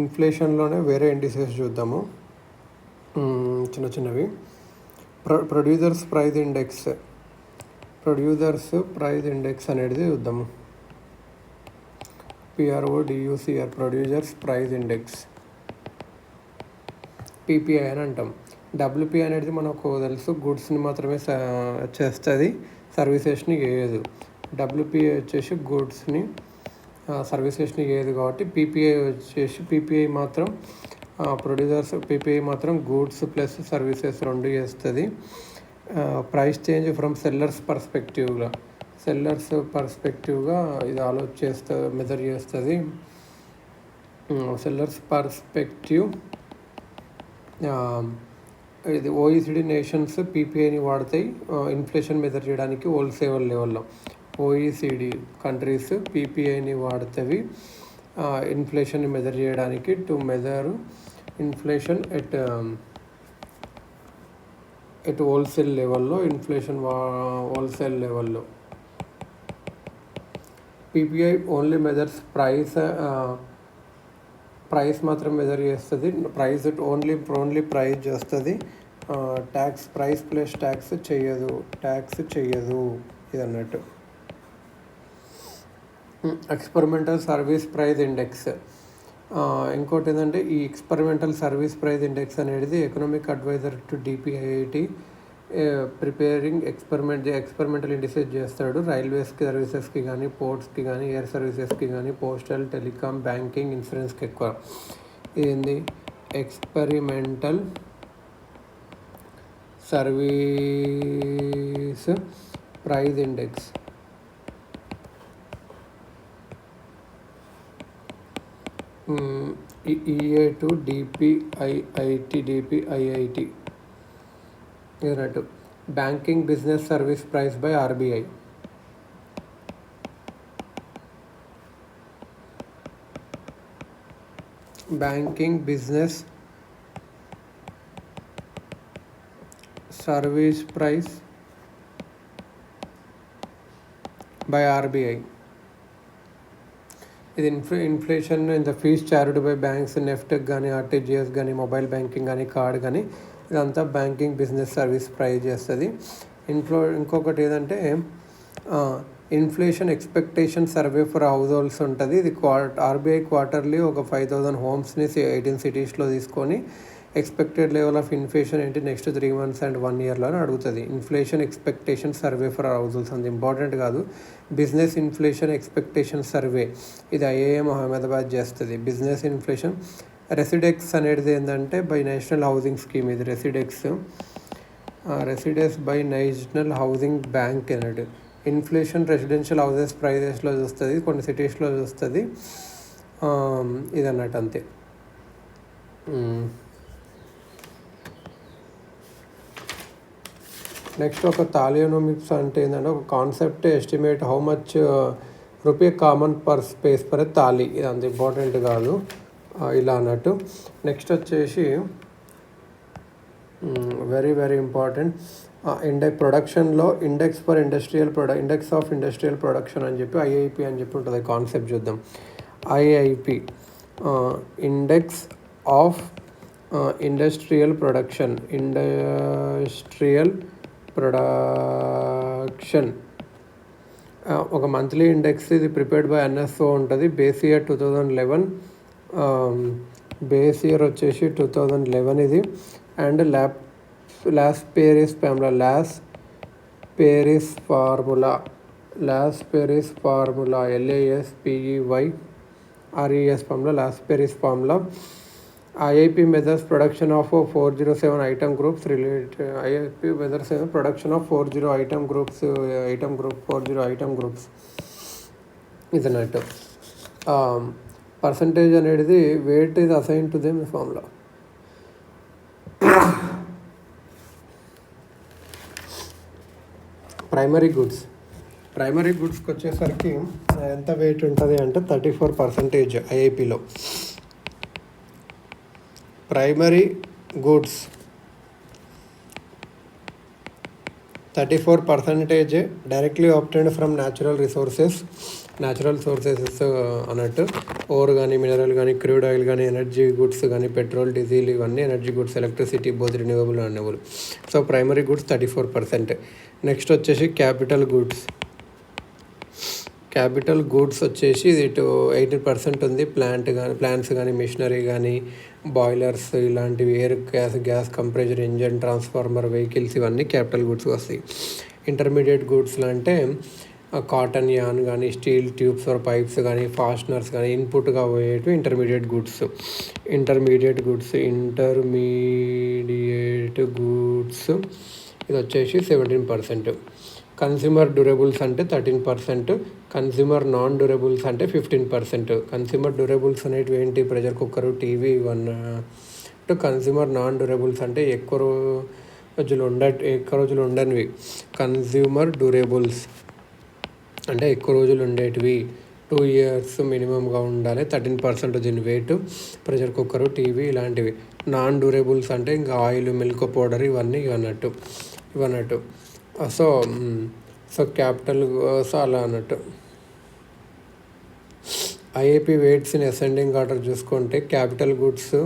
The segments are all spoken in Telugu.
ఇన్ఫ్లేషన్లోనే వేరే ఇండిసెస్ చూద్దాము. చిన్న చిన్నవి. ప్రొడ్యూసర్స్ ప్రైస్ ఇండెక్స్ అనేది చూద్దాము. PRODUCR producers price index, PPI అని అంటాం. WPI అనేది మనకు తెలుసు, గుడ్స్ని మాత్రమే చేస్తుంది, సర్వీసెస్ని చేయదు. WPI వచ్చేసి గుడ్స్ని, సర్వీసెస్ని చేయదు. కాబట్టి PPI మాత్రం PPI మాత్రం గూడ్స్ ప్లస్ సర్వీసెస్ రెండు చేస్తుంది. ప్రైస్ చేంజ్ ఫ్రమ్ సెల్లర్స్ పర్స్పెక్టివ్గా ఇది మెజర్ చేస్తుంది. సెల్లర్స్ పర్స్పెక్టివ్ ఇది OECD నేషన్స్ PPIని వాడతాయి ఇన్ఫ్లేషన్ మెజర్ చేయడానికి హోల్సేల్ లెవెల్లో. OECD కంట్రీస్ PPIని వాడుతాయి ఇన్ఫ్లేషన్ని మెజర్ చేయడానికి, to measure inflation at wholesale లెవెల్లో. హోల్సేల్ లెవెల్లో PPI ఓన్లీ మెజర్స్ ప్రైస్ మాత్రం మెజర్ చేస్తుంది. ఓన్లీ ప్రైస్ చేస్తుంది. ప్రైస్ ప్లస్ ట్యాక్స్ చేయదు ఇది అన్నట్టు. Experimental service price index. ఇంకోటి ఏంటంటే ఈ ఎక్స్పెరిమెంటల్ సర్వీస్ ప్రైస్ ఇండెక్స్ అనేది economic adviser to DPIIT preparing experimental indices చేస్తాడు. రైల్వేస్కి సర్వీసెస్కి కానీ, పోర్ట్స్కి కానీ, ఎయిర్ సర్వీసెస్కి కానీ, పోస్టల్, టెలికామ్, బ్యాంకింగ్, ఇన్సూరెన్స్కి ఎక్కువ. ఏంది experimental service price index. EA to DPIIT ఇదన్నట్టు. Banking business service price by RBI. Banking business service price by RBI. ఇది inflation in the fees charged by banks, NEFT కానీ, RTGS కానీ, మొబైల్ బ్యాంకింగ్ కానీ, కార్డ్ కానీ, ఇదంతా బ్యాంకింగ్ బిజినెస్ సర్వీస్ ప్రైస్ చేస్తుంది. ఇంకొకటి ఏదంటే inflation expectation survey for households ఉంటుంది. ఇది RBI క్వార్టర్లీ ఒక 5,000 హోమ్స్ని 18 సిటీస్లో తీసుకొని ఎక్స్పెక్టెడ్ లెవెల్ ఆఫ్ ఇన్ఫ్లేషన్ ఏంటి నెక్స్ట్ 3 months అండ్ 1 yearలో అని అడుగుతుంది. Inflation expectation survey for house holds అంత ఇంపార్టెంట్ కాదు. బిజినెస్ ఇన్ఫ్లేషన్ ఎక్స్పెక్టేషన్ సర్వే ఇది IIM అహ్మదాబాద్ చేస్తుంది. బిజినెస్ ఇన్ఫ్లేషన్ రెసిడెక్స్ అనేది ఏంటంటే బై నేషనల్ హౌసింగ్ స్కీమ్. ఇది రెసిడెక్స్ బై నేషనల్ హౌసింగ్ బ్యాంక్ అన్నట్టు. ఇన్ఫ్లేషన్ రెసిడెన్షియల్ హౌసెస్ ప్రైజెస్లో చూస్తుంది, కొన్ని సిటీస్లో చూస్తుంది ఇది అన్నట్టు అంతే. నెక్స్ట్ ఒక థాలియోనోమిక్స్ అంటే ఏంటంటే ఒక concept estimate how much rupee common per space per thali. ఇది అంత ఇంపార్టెంట్ కాదు ఇలా అన్నట్టు. నెక్స్ట్ వచ్చేసి వెరీ వెరీ ఇంపార్టెంట్ ప్రొడక్షన్లో ఇండెక్స్ ఆఫ్ ఇండస్ట్రియల్ ప్రొడక్షన్ అని చెప్పి IIP అని చెప్పి ఉంటుంది. కాన్సెప్ట్ చూద్దాం. IIP index of industrial production ఒక మంత్లీ ఇండెక్స్. ఇది ప్రిపేర్డ్ బై NSO ఉంటుంది. బేస్ ఇయర్ 2011, బేస్ ఇయర్ వచ్చేసి 2011 ఇది. And Laspeyres formula LAS Laspeyres formula formula Laspeyres formula. IIP measures production of 407 item groups related. IIP measures production of 40 item groups is అన్నట్టు. పర్సంటేజ్ అనేది weight is assigned to them formula. Primary గుడ్స్కి వచ్చేసరికి ఎంత వెయిట్ ఉంటుంది అంటే 34% IIPలో. Primary goods 34% directly obtained from natural resources natural sources అన్నట్టు ఓర్ కానీ మినరల్ కానీ క్రూడ్ ఆయిల్ కానీ ఎనర్జీ గుడ్స్ కానీ పెట్రోల్ డీజిల్ ఇవన్నీ energy goods electricity both renewable అన్నబుల్. So primary goods 34%. నెక్స్ట్ వచ్చేసి క్యాపిటల్ గూడ్స్ వచ్చేసి ఇది 80% ఉంది. ప్లాంట్స్ కానీ మిషనరీ కానీ బాయిలర్స్ ఇలాంటివి air gas compressor engine transformer vehicles ఇవన్నీ క్యాపిటల్ గూడ్స్ వస్తాయి. ఇంటర్మీడియట్ గూడ్స్లో అంటే కాటన్ యాన్ కానీ స్టీల్ ట్యూబ్స్ ఆర్ పైప్స్ కానీ ఫాస్ట్నర్స్ కానీ ఇన్పుట్గా పోయేటివి ఇంటర్మీడియట్ గూడ్స్ ఇది వచ్చేసి 17%. కన్స్యూమర్ డ్యూరబుల్స్ అంటే 13%, కన్స్యూమర్ నాన్ డ్యూరబుల్స్ అంటే 15%. కన్స్యూమర్ డ్యూరబుల్స్ అనేటివి ఏంటి? ప్రెషర్ కుక్కరు, టీవీ ఇవన్నీ. కన్స్యూమర్ నాన్ డ్యూరబుల్స్ అంటే ఎక్కువ రోజులు ఉండనివి. కన్స్యూమర్ డ్యూరబుల్స్ అంటే ఎక్కువ రోజులు ఉండేటివి, 2 years మినిమంగా ఉండాలి. 13% దీని వెయిట్. ప్రెషర్ కుక్కరు, టీవీ ఇలాంటివి. నాన్ డ్యూరబుల్స్ అంటే ఇంకా ఆయిల్, మిల్క్ పౌడర్ ఇవన్నీ ఇవన్నట్టు. సో క్యాపిటల్ అలా అన్నట్టు. IIP weights in ascending order చూసుకుంటే capital goods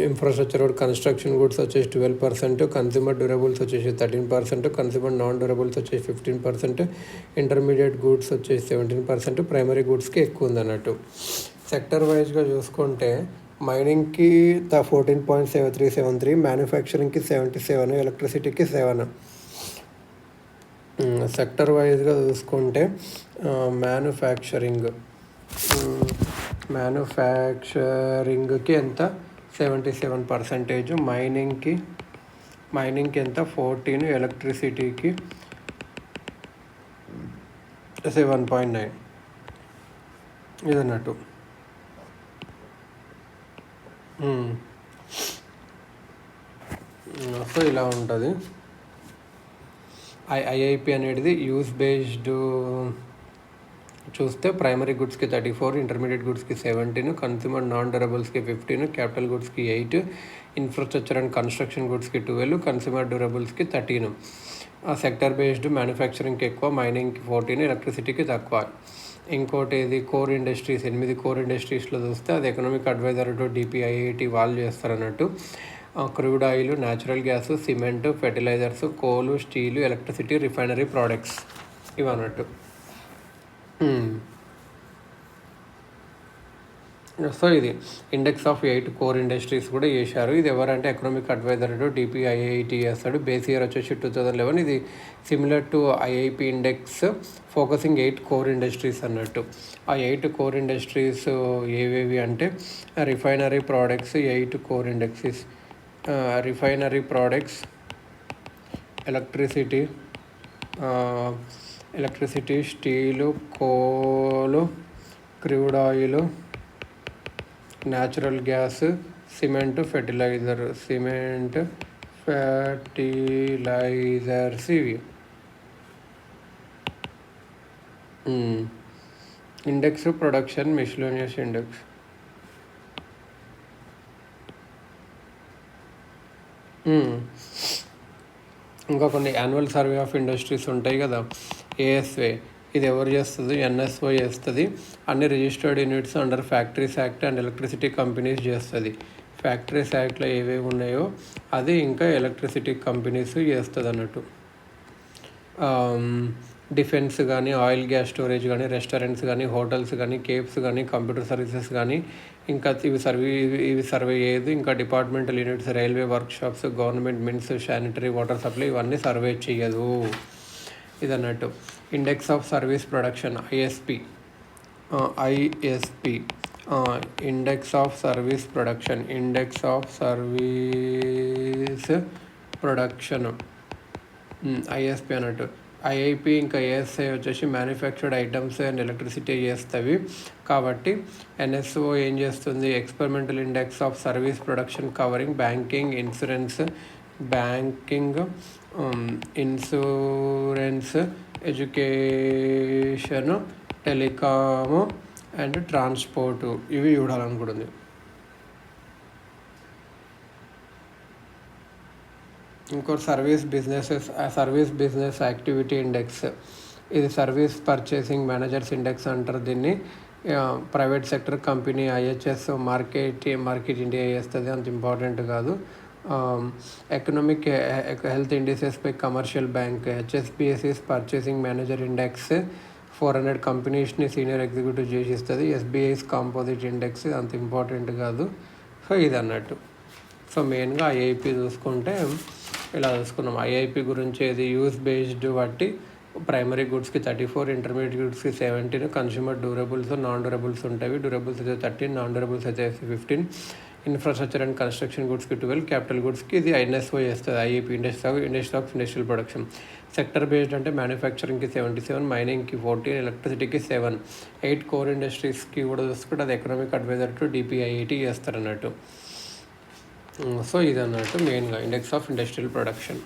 infrastructure construction goods వచ్చేసి 12%, కన్స్యూమర్ డ్యూరబుల్స్ వచ్చేసి 13%, కన్స్యూమర్ నాన్ డ్యూరబుల్స్ వచ్చేసి 15%, ఇంటర్మీడియట్ గూడ్స్ వచ్చేసి 17%, ప్రైమరీ గూడ్స్కి ఎక్కువ ఉంది అన్నట్టు. సెక్టర్ వైజ్గా చూసుకుంటే మైనింగ్కి 14.7373, మ్యానుఫ్యాక్చరింగ్కి 77, ఎలక్ట్రిసిటీకి 7. సెక్టర్ వైజ్గా చూసుకుంటే మ్యానుఫ్యాక్చరింగ్కి ఎంత 77%, మైనింగ్కి ఎంత 14, ఎలక్ట్రిసిటీకి 7.9 ఇదన్నట్టు. సో ఇలా ఉంటుంది. ఐఐపి అనేది యూస్ బేస్డ్ చూస్తే ప్రైమరీ గుడ్స్కి 34, ఇంటర్మీడియట్ గుడ్స్కి 17, కన్స్యూమర్ నాన్ డ్యూరబుల్స్కి 15, క్యాపిటల్ గుడ్స్కి 8, ఇన్ఫ్రాస్ట్రక్చర్ అండ్ కన్స్ట్రక్షన్ గుడ్స్కి 12, కన్స్యూమర్ డ్యూరబుల్స్కి 13. సెక్టర్ బేస్డ్ మ్యానుఫ్యాక్చరింగ్కి ఎక్కువ, మైనింగ్కి 14, ఎలక్ట్రిసిటీకి తక్కువ. ఇంకోటి ఇది కోర్ ఇండస్ట్రీస్, 8 కోర్ ఇండస్ట్రీస్లో చూస్తే అది ఎకనామిక్ అడ్వైజర్ టు DPIIT వాళ్ళు చేస్తారన్నట్టు. Crude oil, natural gas, cement, fertilisers, coal, steel, electricity, refinery products ఇవన్నట్టు. సో ఇది ఇండెక్స్ ఆఫ్ 8 కోర్ ఇండస్ట్రీస్ కూడా చేశారు. ఇది ఎవరంటే ఎకనామిక్ అడ్వైజర్ టు DPIIT చేస్తాడు. బేస్ ఇయర్ వచ్చేసి 2011. ఇది similar to IIP index focusing 8 core industries అన్నట్టు. ఆ 8 కోర్ ఇండస్ట్రీస్ ఏవేవి అంటే refinery products, 8 core industries refinery products, electricity, steel, coal, crude oil, natural gas, cement, fertilisers ఇవి. Index production miscellaneous index. ఇంకా కొన్ని యాన్యువల్ సర్వే ఆఫ్ ఇండస్ట్రీస్ ఉంటాయి కదా, ASA. ఇది ఎవరు చేస్తుంది? NSO చేస్తుంది. అన్ని registered units under factories act and electricity companies చేస్తుంది. ఫ్యాక్టరీస్ యాక్ట్లో ఏవేవి ఉన్నాయో అది ఇంకా ఎలక్ట్రిసిటీ కంపెనీస్ చేస్తుంది అన్నట్టు. డిఫెన్స్ కానీ, ఆయిల్ గ్యాస్ స్టోరేజ్ కానీ, రెస్టారెంట్స్ కానీ, హోటల్స్ కానీ, కేఫ్స్ కానీ, కంప్యూటర్ సర్వీసెస్ కానీ, ఇంకా ఇవి సర్వే చేయదు. ఇంకా departmental units, railway workshops, government mints, sanitary, water supply ఇవన్నీ సర్వే చేయదు ఇదన్నట్టు. Index of service production ISP index of service production ISP అన్నట్టు. IIP ఇంకా ASI వచ్చేసి మ్యానుఫ్యాక్చర్డ్ ఐటమ్స్ అండ్ ఎలక్ట్రిసిటీ చేస్తవి. కాబట్టి NSO ఏం చేస్తుంది? Experimental index of service production covering banking, insurance, education, telecom and transport ఇవి చూడాలనుకుంటుంది. ఇంకోటి సర్వీస్ బిజినెస్ యాక్టివిటీ ఇండెక్స్. ఇది సర్వీస్ పర్చేసింగ్ మేనేజర్స్ ఇండెక్స్ అంటారు దీన్ని. Private sector company IHS Markit India చేస్తుంది, అంత ఇంపార్టెంట్ కాదు. ఎకనామిక్ హెల్త్ ఇండిసెస్ పై commercial bank HSBC's purchasing manager index 400 కంపెనీస్ని సీనియర్ ఎగ్జిక్యూటివ్ చేసి ఇస్తుంది. ఎస్బీఐస్ కాంపోజిట్ ఇండెక్స్ అంత ఇంపార్టెంట్ కాదు. సో ఇది అన్నట్టు. సో మెయిన్గా ఐఐపి చూసుకుంటే ఇలా చూసుకున్నాం. ఐఐపి గురించి ఇది యూస్ బేస్డ్ బట్టి ప్రైమరీ గుడ్స్కి 34, ఇంటర్మీడియట్ గుడ్స్కి 17, కన్స్యూమర్ డ్యూరబుల్స్ నాన్ డ్యూరబుల్స్ ఉంటాయి. డ్యూరబుల్స్ అయితే 13, నాన్ డ్యూరబుల్స్ అయితే 15, ఇన్ఫ్రాస్ట్రక్చర్ అండ్ కన్స్ట్రక్షన్ గుడ్స్కి 12, క్యాపిటల్ గుడ్స్కి ఇది ఐఎన్ఎస్ఓ చేస్తుంది. IIP industry of industrial production. Sector based అంటే మ్యానుఫ్యాక్చరింగ్కి 77, మైనింగ్కి 14, ఎలక్ట్రిసిటీకి 7, 8 కోర్ ఇండస్ట్రీస్కి కూడా చూసుకుంటే అది ఎకనామిక్ అడ్వైజర్ టు డిపిఐఐటి చేస్తారు అన్నట్టు. సో ఇది అన్నట్టు మెయిన్గా ఇండెక్స్ ఆఫ్ ఇండస్ట్రియల్ ప్రొడక్షన్.